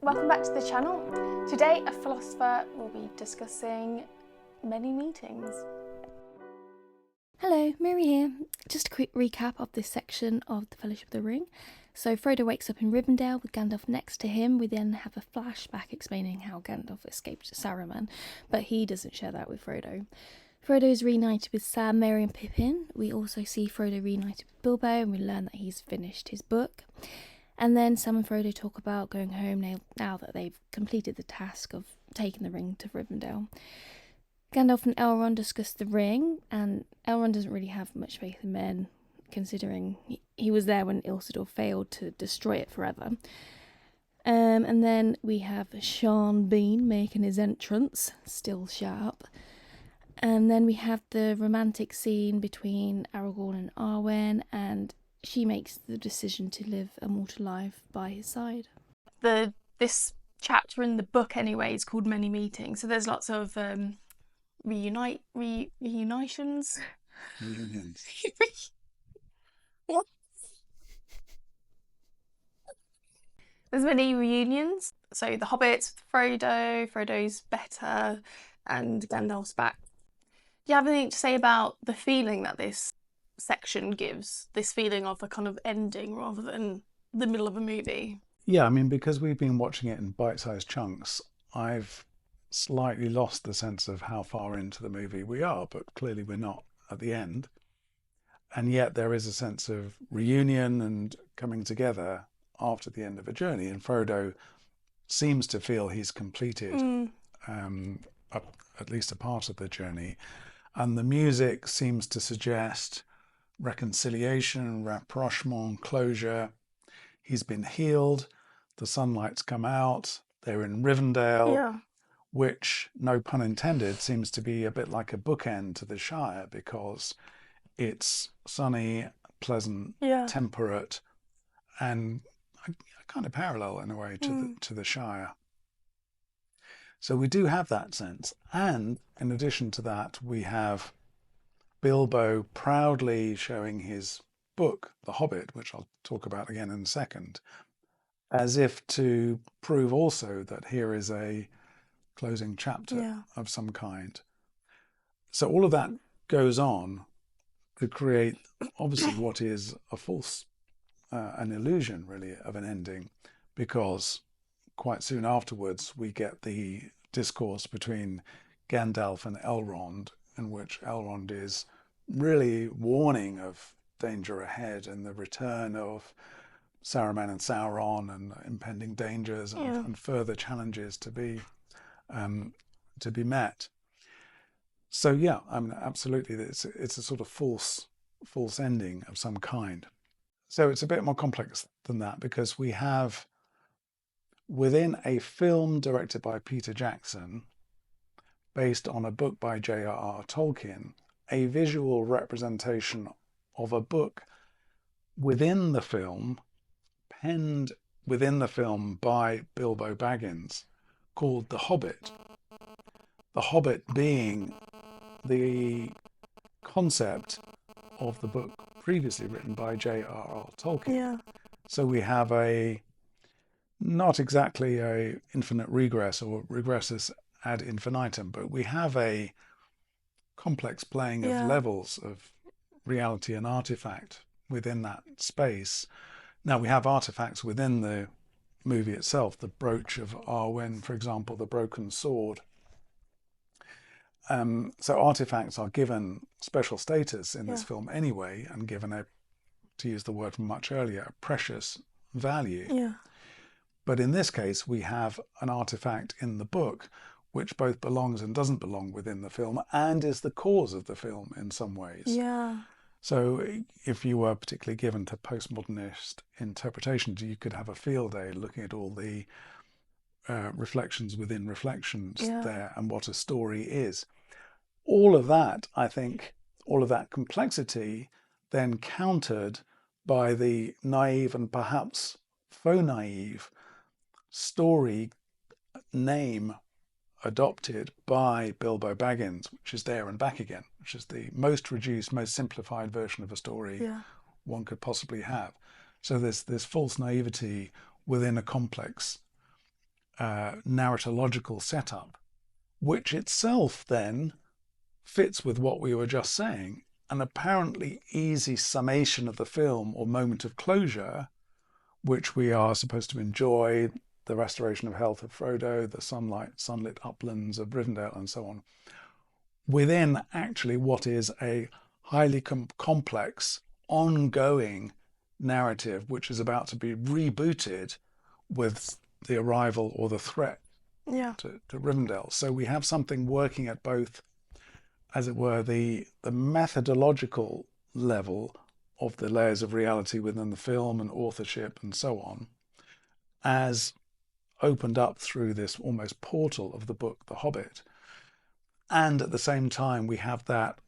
welcome back to the channel. Today a philosopher will be discussing many meetings. Hello, Miri here. Just a quick recap of this section of the Fellowship of the Ring. So Frodo wakes up in Rivendell with Gandalf next to him. We then have a flashback explaining how Gandalf escaped Saruman, but he doesn't share that with Frodo. Frodo is reunited with Sam, Merry and Pippin. We also see Frodo reunited with Bilbo and we learn that he's finished his book. And then Sam and Frodo talk about going home now that they've completed the task of taking the ring to Rivendell. Gandalf and Elrond discuss the ring, and Elrond doesn't really have much faith in men, considering he was there when Isildur failed to destroy it forever. And then we have Sean Bean making his entrance, still sharp. And then we have the romantic scene between Aragorn and Arwen, and she makes the decision to live a mortal life by his side. This chapter in the book anyway is called Many Meetings, so there's lots of reunitions. Reunions. What? There's many reunions. So the Hobbits, Frodo's better, and Gandalf's back. Do you have anything to say about the feeling that this section gives, this feeling of a kind of ending rather than the middle of a movie? Yeah, I mean, because we've been watching it in bite-sized chunks, I've slightly lost the sense of how far into the movie we are, but clearly we're not at the end. And yet there is a sense of reunion and coming together after the end of a journey. And Frodo seems to feel he's completed at least a part of the journey. And the music seems to suggest reconciliation, rapprochement, closure. He's been healed. The sunlight's come out. They're in Rivendell, which, no pun intended, seems to be a bit like a bookend to the Shire because it's sunny, pleasant, temperate, and kind of parallel in a way to the Shire. So we do have that sense. And in addition to that, we have Bilbo proudly showing his book, The Hobbit, which I'll talk about again in a second, as if to prove also that here is a closing chapter of some kind. So all of that goes on to create, obviously, what is a false, an illusion, really, of an ending, because quite soon afterwards we get the discourse between Gandalf and Elrond, in which Elrond is really warning of danger ahead and the return of Saruman and Sauron and impending dangers and further challenges to be met. So yeah, I mean, absolutely, it's a sort of false ending of some kind. So it's a bit more complex than that, because we have, within a film directed by Peter Jackson, based on a book by J.R.R. Tolkien, a visual representation of a book within the film, penned within the film by Bilbo Baggins, called The Hobbit. The Hobbit being the concept of the book previously written by J.R.R. Tolkien. So we have not exactly a infinite regress or regressus ad infinitum, but we have a complex playing of levels of reality and artifact within that space. Now we have artifacts within the movie itself, the brooch of Arwen, for example, the broken sword. So artifacts are given special status in this film anyway, and given a, to use the word from much earlier, a precious value. But in this case, we have an artifact in the book which both belongs and doesn't belong within the film, and is the cause of the film in some ways. So if you were particularly given to postmodernist interpretations, you could have a field day looking at all the reflections within reflections there and what a story is. All of that, I think, all of that complexity then countered by the naive and perhaps faux naive story name adopted by Bilbo Baggins, which is There and Back Again, which is the most reduced, most simplified version of a story one could possibly have. So there's this false naivety within a complex narratological setup, which itself then fits with what we were just saying, an apparently easy summation of the film or moment of closure, which we are supposed to enjoy, the restoration of health of Frodo, the sunlit uplands of Rivendell, and so on, within actually what is a highly complex, ongoing narrative, which is about to be rebooted with the arrival or the threat to Rivendell. So we have something working at both, as it were, the methodological level of the layers of reality within the film and authorship and so on, as opened up through this almost portal of the book The Hobbit. And at the same time, we have that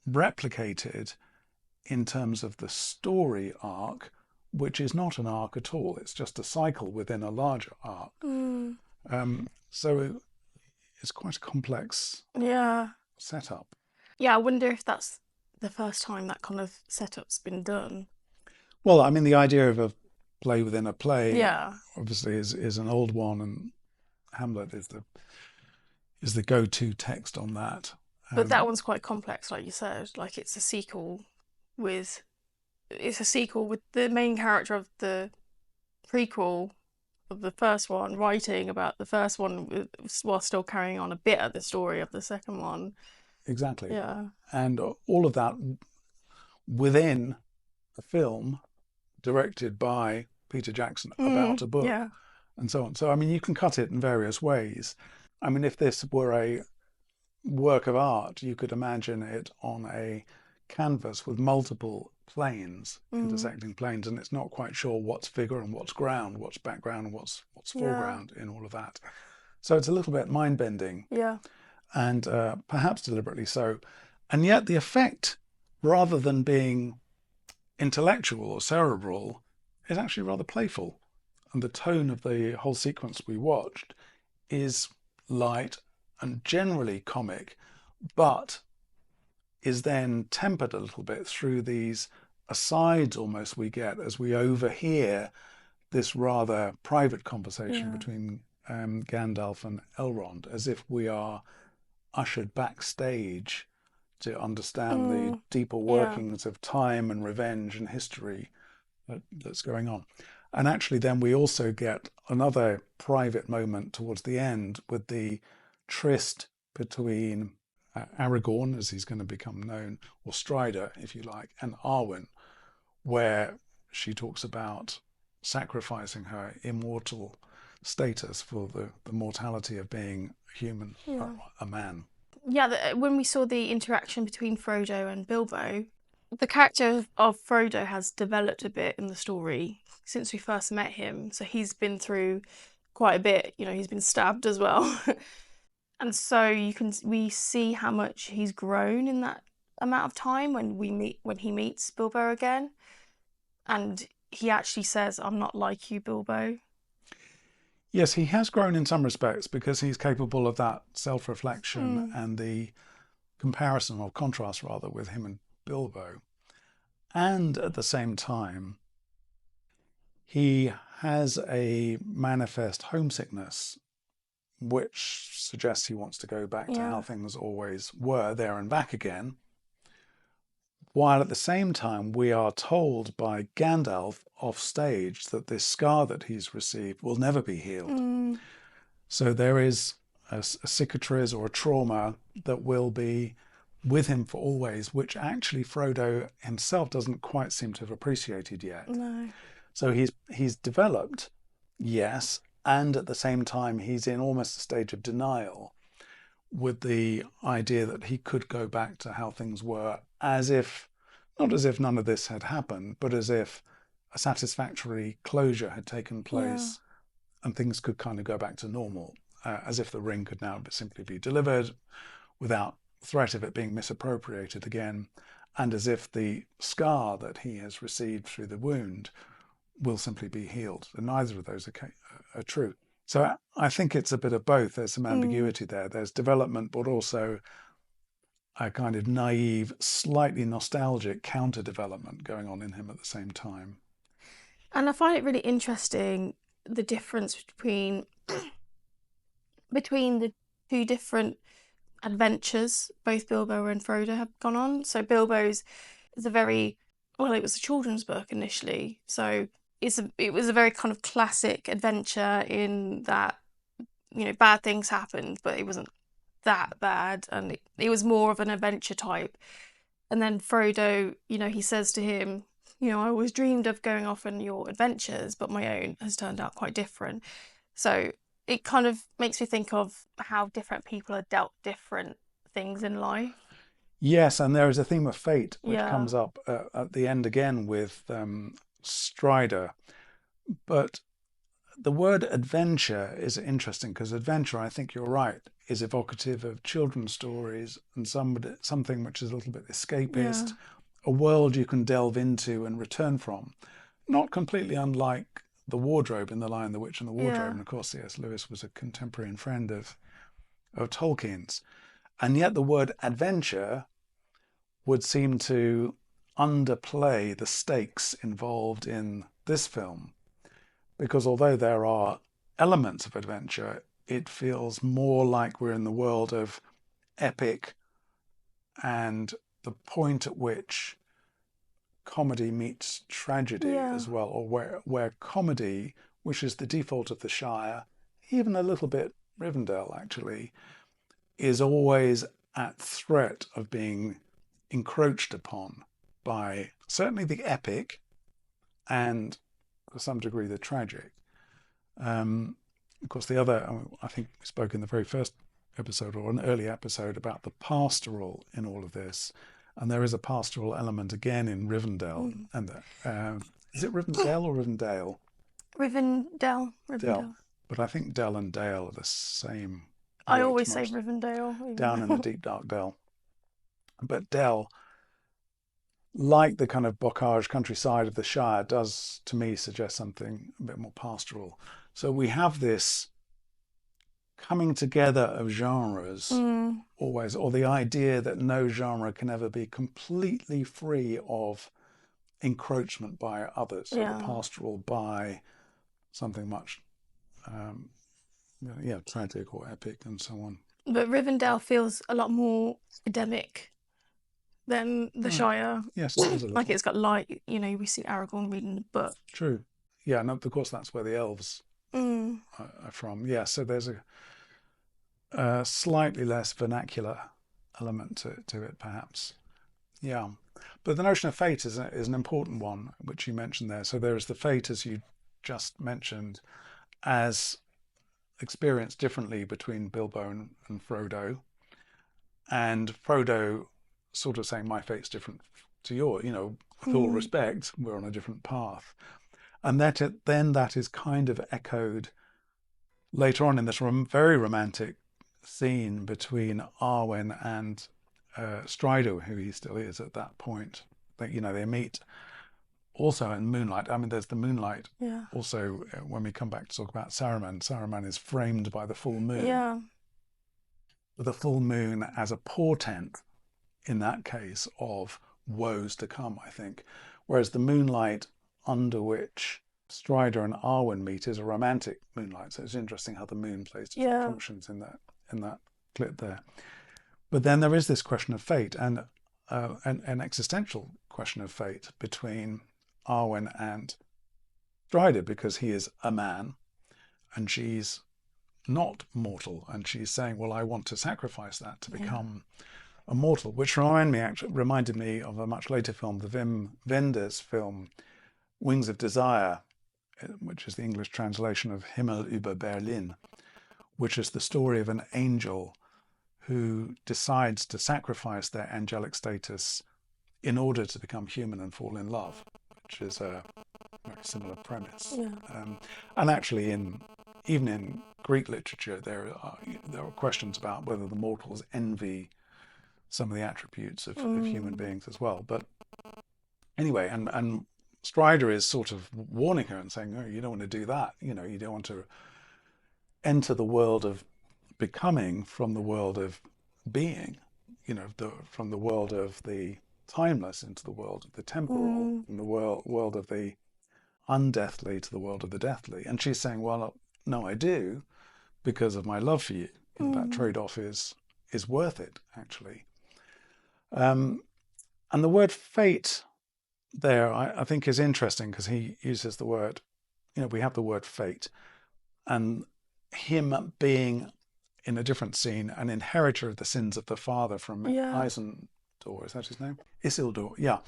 replicated in terms of the story arc, which is not an arc at all. It's just a cycle within a larger arc. So it's quite a complex setup. Yeah, I wonder if that's the first time that kind of setup's been done. Well, I mean, the idea of a play within a play, Yeah, obviously, is an old one, and Hamlet is the go-to text on that. but that one's quite complex, like you said. Like it's a sequel with the main character of the prequel of the first one writing about the first one while still carrying on a bit of the story of the second one. Exactly. Yeah. And all of that within a film directed by Peter Jackson about a book and so on. So, I mean, you can cut it in various ways. I mean, if this were a work of art, you could imagine it on a canvas with multiple planes, intersecting planes, and it's not quite sure what's figure and what's ground, what's background and what's foreground in all of that. So it's a little bit mind-bending. Yeah. And perhaps deliberately so. And yet the effect, rather than being intellectual or cerebral, is actually rather playful. And the tone of the whole sequence we watched is light and generally comic, but is then tempered a little bit through these asides almost we get as we overhear this rather private conversation between Gandalf and Elrond, as if we are ushered backstage to understand the deeper workings of time and revenge and history that's going on. And actually then we also get another private moment towards the end with the tryst between Aragorn, as he's going to become known, or Strider, if you like, and Arwen, where she talks about sacrificing her immortal status for the mortality of being human, a man. Yeah, when we saw the interaction between Frodo and Bilbo, the character of Frodo has developed a bit in the story since we first met him. So he's been through quite a bit, he's been stabbed as well. And so we see how much he's grown in that amount of time when he meets Bilbo again. And he actually says, "I'm not like you, Bilbo." Yes, he has grown in some respects because he's capable of that self-reflection and the comparison or contrast rather with him and Bilbo. And at the same time, he has a manifest homesickness, which suggests he wants to go back to how things always were, there and back again. While at the same time, we are told by Gandalf off stage that this scar that he's received will never be healed. So there is a cicatrice or a trauma that will be with him for always, which actually Frodo himself doesn't quite seem to have appreciated yet. No. So he's developed, yes, and at the same time he's in almost a stage of denial with the idea that he could go back to how things were, not as if none of this had happened, but as if a satisfactory closure had taken place and things could kind of go back to normal, as if the ring could now simply be delivered without threat of it being misappropriated again, and as if the scar that he has received through the wound will simply be healed. And neither of those are true. So I think it's a bit of both. There's some ambiguity there. There's development, but also a kind of naive, slightly nostalgic counter-development going on in him at the same time. And I find it really interesting, the difference between between the two different adventures both Bilbo and Frodo have gone on. So Bilbo's is a very, well, it was a children's book initially, so it was a very kind of classic adventure in that, you know, bad things happened, but it wasn't that bad, and it was more of an adventure type. And then Frodo, you know, he says to him, you know, I always dreamed of going off on your adventures, but my own has turned out quite different. So it kind of makes me think of how different people are dealt different things in life. Yes, and there is a theme of fate which Yeah. comes up at the end again with Strider. But the word adventure is interesting because adventure, I think you're right, is evocative of children's stories and something which is a little bit escapist, a world you can delve into and return from. Not completely unlike the wardrobe in The Lion, the Witch and the Wardrobe. And of course, C.S. Lewis was a contemporary and friend of Tolkien's. And yet the word adventure would seem to underplay the stakes involved in this film, because although there are elements of adventure, it feels more like we're in the world of epic and the point at which comedy meets tragedy as well, or where comedy, which is the default of the Shire, even a little bit Rivendell actually, is always at threat of being encroached upon by certainly the epic and to some degree the tragic. Of course, the other, I think we spoke in the very first episode or an early episode about the pastoral in all of this. And there is a pastoral element again in Rivendell. And is it Rivendell or Rivendale? Rivendell. Dell. But I think Dell and Dale are the same. I always say Rivendell. Down in the deep dark Dell. But Dell, like the kind of bocage countryside of the Shire, does to me suggest something a bit more pastoral. So we have this coming together of genres always, or the idea that no genre can ever be completely free of encroachment by others. So the pastoral by something much tragic or epic and so on. But Rivendell feels a lot more academic than the Shire. Yes, it is a little. Like it's got light, you know, we see Aragorn reading the book. True. Yeah, and of course that's where the elves are from. Yeah, so there's a slightly less vernacular element to it, perhaps. Yeah. But the notion of fate is an important one, which you mentioned there. So there is the fate, as you just mentioned, as experienced differently between Bilbo and Frodo. And Frodo sort of saying, my fate's different to yours, you know, with all respect, we're on a different path. And then that is kind of echoed later on in this very romantic scene between Arwen and Strider, who he still is at that point. You know, they meet also in moonlight. I mean, there's the moonlight. Yeah. Also, when we come back to talk about Saruman, Saruman is framed by the full moon. Yeah. The full moon as a portent, in that case, of woes to come, I think. Whereas the moonlight under which Strider and Arwen meet is a romantic moonlight. So it's interesting how the moon plays different functions in that clip there. But then there is this question of fate and an existential question of fate between Arwen and Strider, because he is a man and she's not mortal, and she's saying, well, I want to sacrifice that to become a mortal, which reminded me of a much later film, the Wim Wenders film Wings of Desire, which is the English translation of Himmel über Berlin, which is the story of an angel who decides to sacrifice their angelic status in order to become human and fall in love, which is a very similar premise. And actually, even in Greek literature, there are questions about whether the mortals envy some of the attributes of human beings as well. But anyway, and Strider is sort of warning her and saying, "Oh, you don't want to do that. You know, you don't want to enter the world of becoming from the world of being. You know, from the world of the timeless into the world of the temporal, from the world of the undeathly to the world of the deathly." And she's saying, "Well, no, I do, because of my love for you. That trade-off is worth it, actually. And the word fate there, I think, is interesting because he uses the word, we have the word fate, and him being in a different scene an inheritor of the sins of the father from Isildor, is that his name? Isildur, yeah.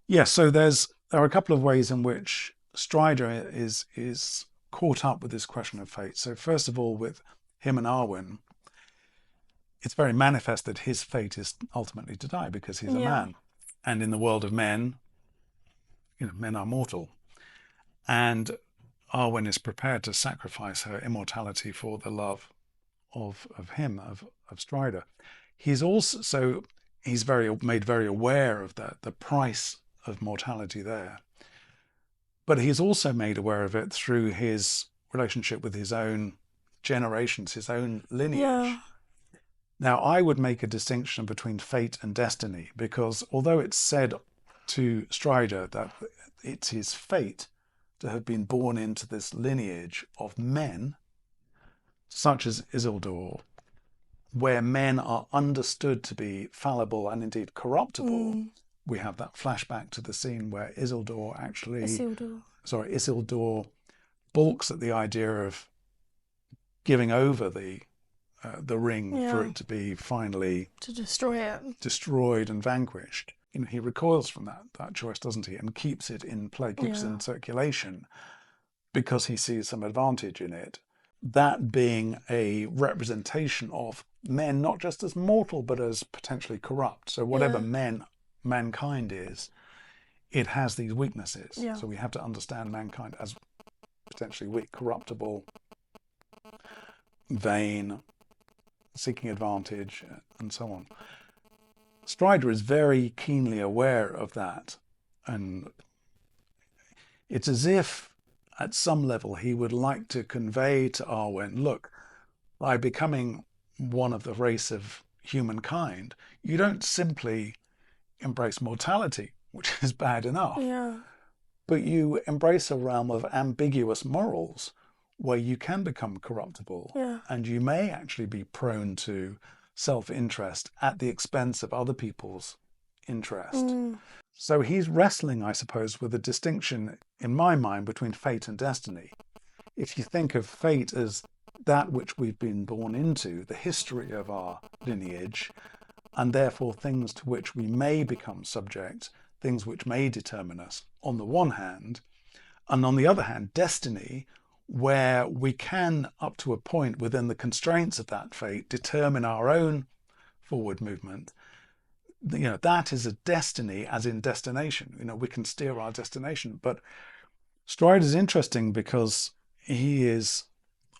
Yeah, so there are a couple of ways in which Strider is caught up with this question of fate. So first of all, with him and Arwen, it's very manifest that his fate is ultimately to die because he's a man. And in the world of men, men are mortal. And Arwen is prepared to sacrifice her immortality for the love of him, of Strider. He's made very aware of the price of mortality there. But he's also made aware of it through his relationship with his own generations, his own lineage. Yeah. Now, I would make a distinction between fate and destiny, because although it's said to Strider that it's his fate to have been born into this lineage of men, such as Isildur, where men are understood to be fallible and indeed corruptible, we have that flashback to the scene where Isildur balks at the idea of giving over the ring for it to be finally to destroy it, destroyed and vanquished. He recoils from that choice, doesn't he, and keeps it in play, keeps it in circulation, because he sees some advantage in it. That being a representation of men, not just as mortal, but as potentially corrupt. So whatever mankind is, it has these weaknesses. Yeah. So we have to understand mankind as potentially weak, corruptible, vain, seeking advantage, and so on. Strider is very keenly aware of that, and it's as if at some level he would like to convey to Arwen, look, by becoming one of the race of humankind, you don't simply embrace mortality, which is bad enough, but you embrace a realm of ambiguous morals where you can become corruptible, and you may actually be prone to self-interest at the expense of other people's interest. So he's wrestling, I suppose, with a distinction, in my mind, between fate and destiny. If you think of fate as that which we've been born into, the history of our lineage, and therefore things to which we may become subject, things which may determine us, on the one hand, and on the other hand, destiny, where we can, up to a point within the constraints of that fate, determine our own forward movement. That is a destiny, as in destination. We can steer our destination. But Strider is interesting because he is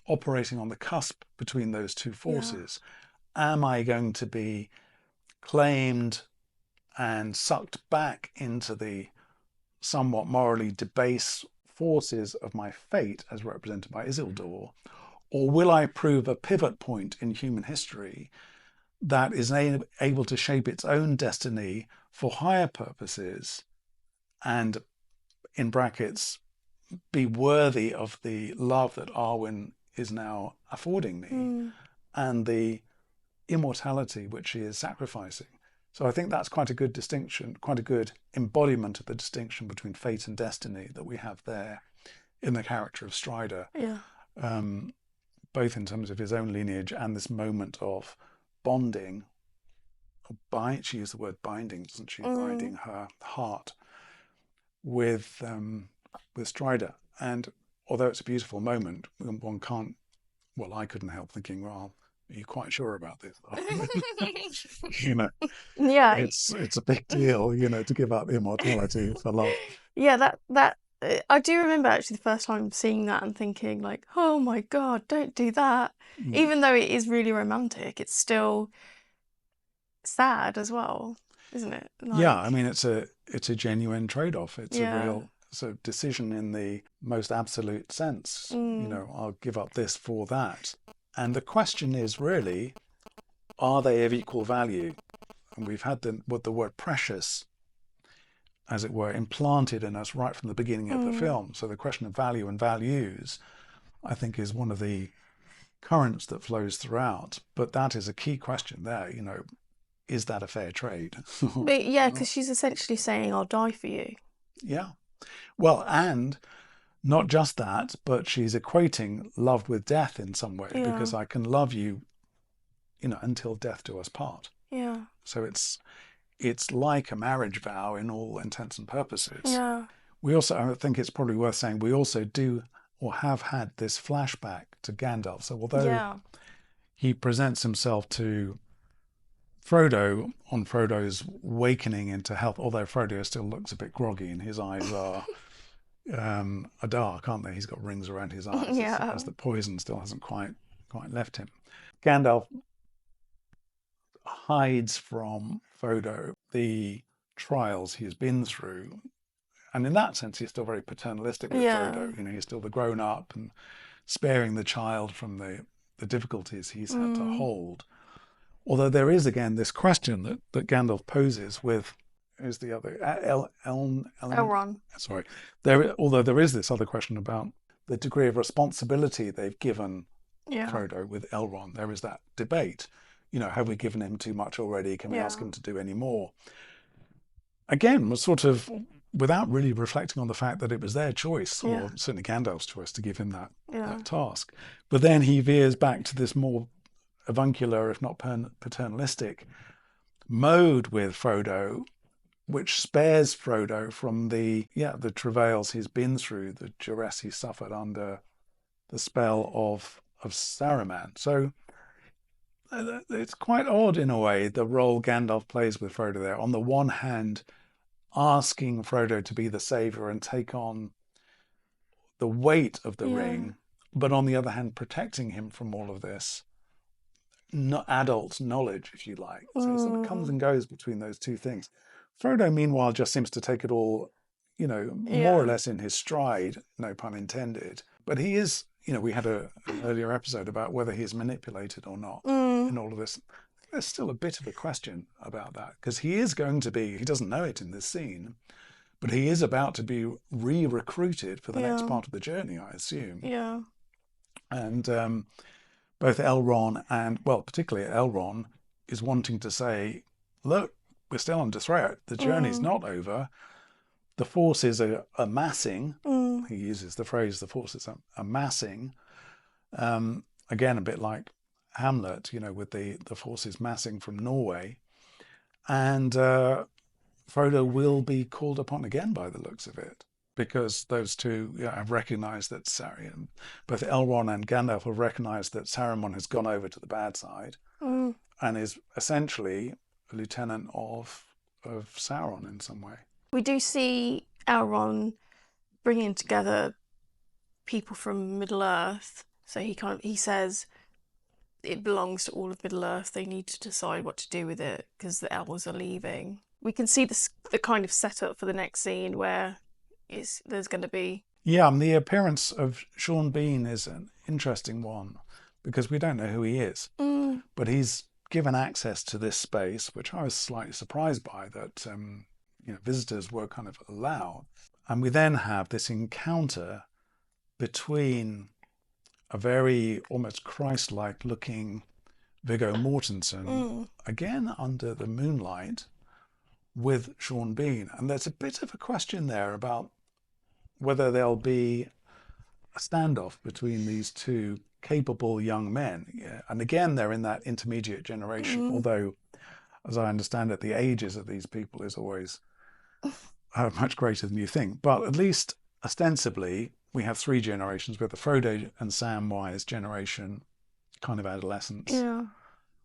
operating on the cusp between those two forces. Am I going to be claimed and sucked back into the somewhat morally debased forces of my fate, as represented by Isildur, or will I prove a pivot point in human history that is able to shape its own destiny for higher purposes and, in brackets, be worthy of the love that Arwen is now affording me and the immortality which she is sacrificing. So I think that's quite a good distinction, quite a good embodiment of the distinction between fate and destiny that we have there in the character of Strider, both in terms of his own lineage and this moment of bonding. She used the word binding, doesn't she? Binding her heart with Strider. And although it's a beautiful moment, one can't, I couldn't help thinking, well, are you quite sure about this? It's a big deal, to give up immortality for love. Yeah, that I do remember actually the first time seeing that and thinking like, oh my God, don't do that. Even though it is really romantic, it's still sad as well, isn't it? I mean, it's a genuine trade-off. It's a real decision in the most absolute sense. I'll give up this for that. And the question is really, are they of equal value? And we've had the word precious, as it were, implanted in us right from the beginning of the film. So the question of value and values, I think, is one of the currents that flows throughout. But that is a key question there, is that a fair trade? But yeah, because she's essentially saying, I'll die for you. Yeah. Well, and not just that, but she's equating love with death in some way, because I can love you, until death do us part. Yeah. So it's like a marriage vow in all intents and purposes. Yeah. We also, I think it's probably worth saying, we also do or have had this flashback to Gandalf. So although he presents himself to Frodo on Frodo's awakening into health, although Frodo still looks a bit groggy and his eyes are dark, aren't they? He's got rings around his eyes as the poison still hasn't quite left him. Gandalf hides from Frodo the trials he's been through, and in that sense he's still very paternalistic with Frodo. He's still the grown up and sparing the child from the difficulties he's had to hold. Although there is again this question that Gandalf poses with, who's the other, Elrond. Sorry, although there is this other question about the degree of responsibility they've given Frodo with Elrond. There is that debate. Have we given him too much already? Can we ask him to do any more? Again, was sort of without really reflecting on the fact that it was their choice, or certainly Gandalf's choice, to give him that task. But then he veers back to this more avuncular, if not paternalistic mode with Frodo, which spares Frodo from the travails he's been through, the duress he suffered under the spell of Saruman. So it's quite odd in a way, the role Gandalf plays with Frodo there. On the one hand, asking Frodo to be the savior and take on the weight of the ring, but on the other hand, protecting him from all of this adult knowledge, if you like. So it sort of comes and goes between those two things. Frodo, meanwhile, just seems to take it all, more or less in his stride, no pun intended. But he is, we had an earlier episode about whether he's manipulated or not in all of this. There's still a bit of a question about that, because he is going to be, he doesn't know it in this scene, but he is about to be re-recruited for the next part of the journey, I assume. Yeah. And both Elrond and, well, particularly Elrond, is wanting to say, look, we're still under threat. The journey's not over. The forces are amassing. He uses the phrase, the forces are amassing. Again, a bit like Hamlet, with the forces massing from Norway. And Frodo will be called upon again by the looks of it, because those two have recognized that both Elrond and Gandalf have recognized that Saruman has gone over to the bad side and is essentially a lieutenant of Sauron in some way. We do see Elrond bringing together people from Middle-earth. So he says it belongs to all of Middle-earth. They need to decide what to do with it because the elves are leaving. We can see the kind of setup for the next scene where there's going to be... Yeah, and the appearance of Sean Bean is an interesting one because we don't know who he is. But he's given access to this space, which I was slightly surprised by, that visitors were kind of allowed. And we then have this encounter between a very almost Christ-like looking Viggo Mortensen, again under the moonlight, with Sean Bean. And there's a bit of a question there about whether there'll be a standoff between these two capable young men. Yeah. And again, they're in that intermediate generation, although, as I understand it, the ages of these people is always much greater than you think. But at least ostensibly, we have three generations. We have the Frodo and Samwise generation, kind of adolescence. Yeah.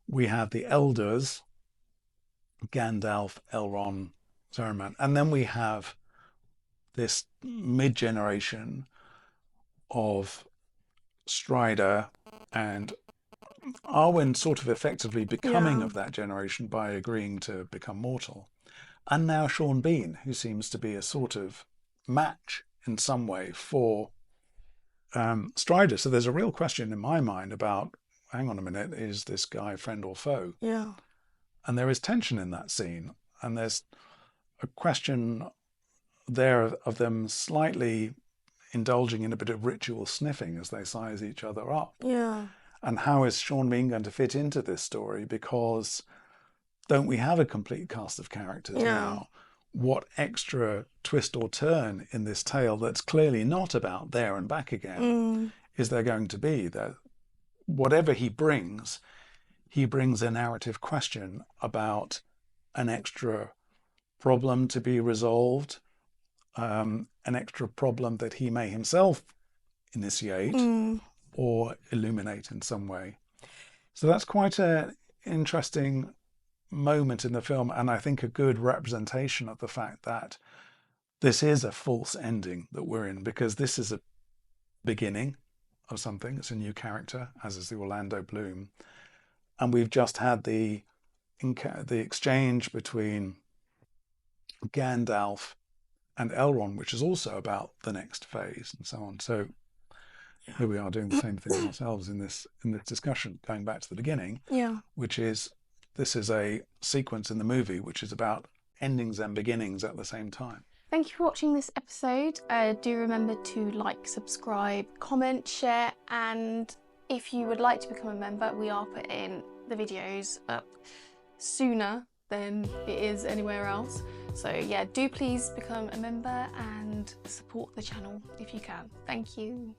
We have the elders, Gandalf, Elrond, Saruman. And then we have this mid-generation of Strider and Arwen sort of effectively becoming of that generation by agreeing to become mortal. And now Sean Bean, who seems to be a sort of match in some way for Strider. So there's a real question in my mind about, hang on a minute, is this guy friend or foe? Yeah. And there is tension in that scene. And there's a question there of them slightly indulging in a bit of ritual sniffing as they size each other up. Yeah. And how is Sean Bean going to fit into this story? Because don't we have a complete cast of characters now? What extra twist or turn in this tale that's clearly not about there and back again is there going to be? That whatever he brings a narrative question about an extra problem to be resolved, an extra problem that he may himself initiate or illuminate in some way. So that's quite an interesting moment in the film, and I think a good representation of the fact that this is a false ending that we're in, because this is a beginning of something. It's a new character, as is the Orlando Bloom, and we've just had the exchange between Gandalf and Elrond, which is also about the next phase and so on. So here we are doing the same thing ourselves in this discussion, going back to the beginning, which is this is a sequence in the movie which is about endings and beginnings at the same time. Thank you for watching this episode. Do remember to like, subscribe, comment, share, and if you would like to become a member, we are putting the videos up sooner than it is anywhere else. So yeah, do please become a member and support the channel if you can. Thank you.